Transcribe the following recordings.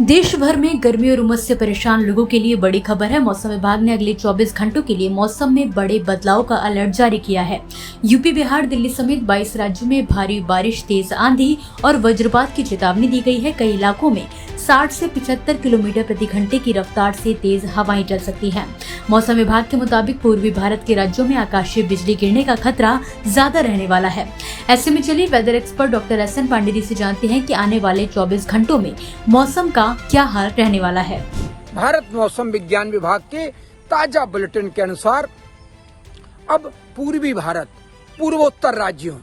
देश भर में गर्मी और उमस से परेशान लोगों के लिए बड़ी खबर है। मौसम विभाग ने अगले 24 घंटों के लिए मौसम में बड़े बदलाव का अलर्ट जारी किया है। यूपी, बिहार, दिल्ली समेत 22 राज्यों में भारी बारिश, तेज आंधी और वज्रपात की चेतावनी दी गई है। कई इलाकों में 60 से 75 किलोमीटर प्रति घंटे की रफ्तार से तेज हवाएं चल सकती हैं। मौसम विभाग के मुताबिक पूर्वी भारत के राज्यों में आकाशीय बिजली गिरने का खतरा ज्यादा रहने वाला है। ऐसे में चलिए weather expert doctor S N Pandey ji से जानते हैं कि आने वाले 24 घंटों में मौसम का क्या हाल रहने वाला है। भारत मौसम विज्ञान विभाग के ताजा बुलेटिन के अनुसार अब पूर्वी भारत, पूर्वोत्तर राज्यों,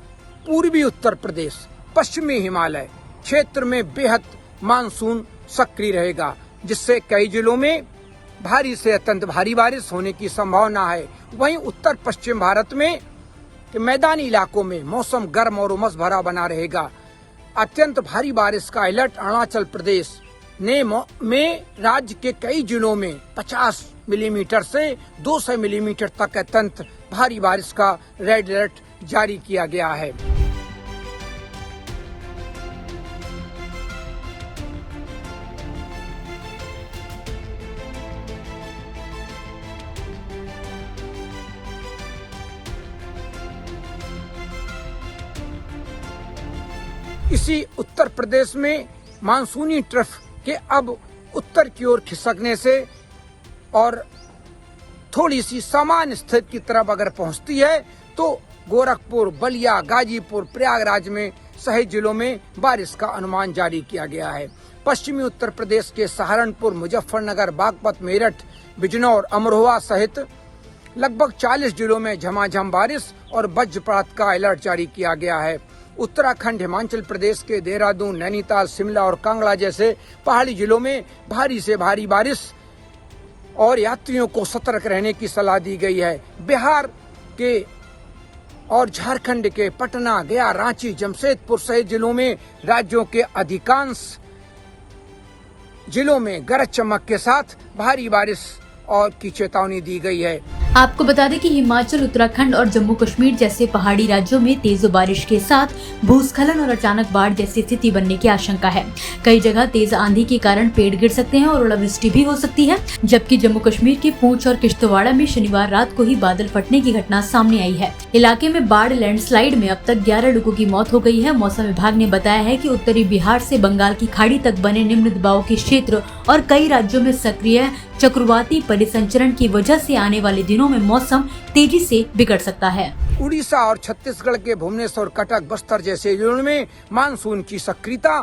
पूर्वी उत्तर प्रदेश, पश्चिमी हिमालय क्षेत्र में बेहद मानसून सक्रिय रहेगा, जिससे कई जिलों में भारी से अत्यंत भारी बारिश होने की संभावना है। वहीं उत्तर पश्चिम भारत में के मैदानी इलाकों में मौसम गर्म और उमस भरा बना रहेगा। अत्यंत भारी बारिश का अलर्ट अरुणाचल प्रदेश में राज्य के कई जिलों में 50 मिलीमीटर से 200 मिलीमीटर तक अत्यंत भारी बारिश का रेड अलर्ट जारी किया गया है। इसी उत्तर प्रदेश में मानसूनी ट्रफ के अब उत्तर की ओर खिसकने से और थोड़ी सी सामान्य स्थिति की तरफ अगर पहुंचती है तो गोरखपुर, बलिया, गाजीपुर, प्रयागराज में सहित जिलों में बारिश का अनुमान जारी किया गया है। पश्चिमी उत्तर प्रदेश के सहारनपुर, मुजफ्फरनगर, बागपत, मेरठ, बिजनौर, अमरोहा सहित लगभग 40 जिलों में झमाझम बारिश और वज्रपात का अलर्ट जारी किया गया है। उत्तराखंड, हिमाचल प्रदेश के देहरादून, नैनीताल, शिमला और कांगड़ा जैसे पहाड़ी जिलों में भारी से भारी बारिश और यात्रियों को सतर्क रहने की सलाह दी गई है। बिहार के और झारखंड के पटना, गया, रांची, जमशेदपुर सहित जिलों में राज्यों के अधिकांश जिलों में गरज चमक के साथ भारी बारिश और की चेतावनी दी गई है। आपको बता दें कि हिमाचल, उत्तराखंड और जम्मू कश्मीर जैसे पहाड़ी राज्यों में तेज बारिश के साथ भूस्खलन और अचानक बाढ़ जैसी स्थिति बनने की आशंका है। कई जगह तेज आंधी के कारण पेड़ गिर सकते हैं और ओलावृष्टि भी हो सकती है। जबकि जम्मू कश्मीर के पूंछ और किश्तवाड़ा में शनिवार रात को ही बादल फटने की घटना सामने आई है। इलाके में बाढ़, लैंडस्लाइड में अब तक 11 लोगों की मौत हो गई है। मौसम विभाग ने बताया है कि उत्तरी बिहार से बंगाल की खाड़ी तक बने निम्न दबाव के क्षेत्र और कई राज्यों में सक्रिय चक्रवाती परिसंचरण की वजह से आने वाले दिनों में मौसम तेजी से बिगड़ सकता है। उड़ीसा और छत्तीसगढ़ के भुवनेश्वर, कटक, बस्तर जैसे जिलों में मानसून की सक्रियता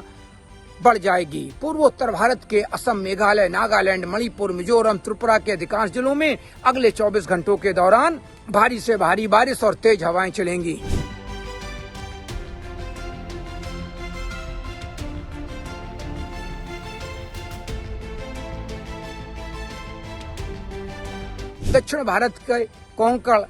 बढ़ जाएगी। पूर्वोत्तर भारत के असम, मेघालय, नागालैंड, मणिपुर, मिजोरम, त्रिपुरा के अधिकांश जिलों में अगले 24 घंटों के दौरान भारी से भारी बारिश और तेज हवाएं चलेंगी। दक्षिण भारत के कोंकण,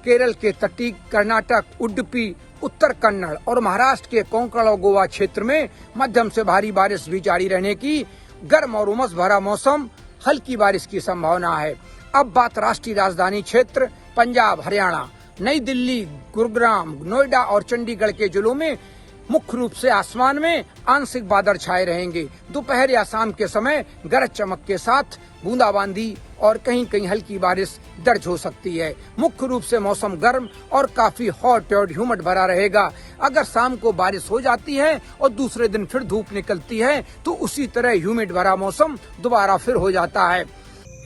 केरल के तटीय कर्नाटक, उडुपी, उत्तर कन्नड़ और महाराष्ट्र के कोंकण और गोवा क्षेत्र में मध्यम से भारी बारिश भी जारी रहने की, गर्म और उमस भरा मौसम, हल्की बारिश की संभावना है। अब बात राष्ट्रीय राजधानी क्षेत्र, पंजाब, हरियाणा, नई दिल्ली, गुरुग्राम, नोएडा और चंडीगढ़ के जिलों में मुख्य रूप से आसमान में आंशिक बादल छाए रहेंगे। दोपहर या शाम के समय गरज चमक के साथ बूंदाबांदी और कहीं कहीं हल्की बारिश दर्ज हो सकती है। मुख्य रूप से मौसम गर्म और काफी हॉट और ह्यूमिड भरा रहेगा। अगर शाम को बारिश हो जाती है और दूसरे दिन फिर धूप निकलती है तो उसी तरह ह्यूमिड भरा मौसम दोबारा फिर हो जाता है।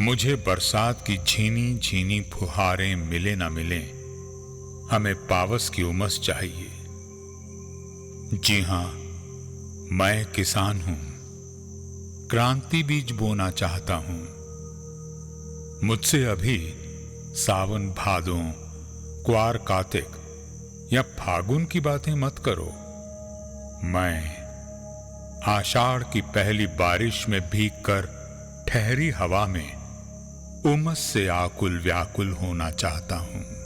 मुझे बरसात की झीनी झीनी फुहारें मिले ना मिले, हमें पावस की उमस चाहिए। जी हाँ, मैं किसान हूं, क्रांति बीज बोना चाहता हूं। मुझसे अभी सावन, भादों, क्वार, कार्तिक या फागुन की बातें मत करो। मैं आषाढ़ की पहली बारिश में भीगकर ठहरी हवा में उमस से आकुल व्याकुल होना चाहता हूं।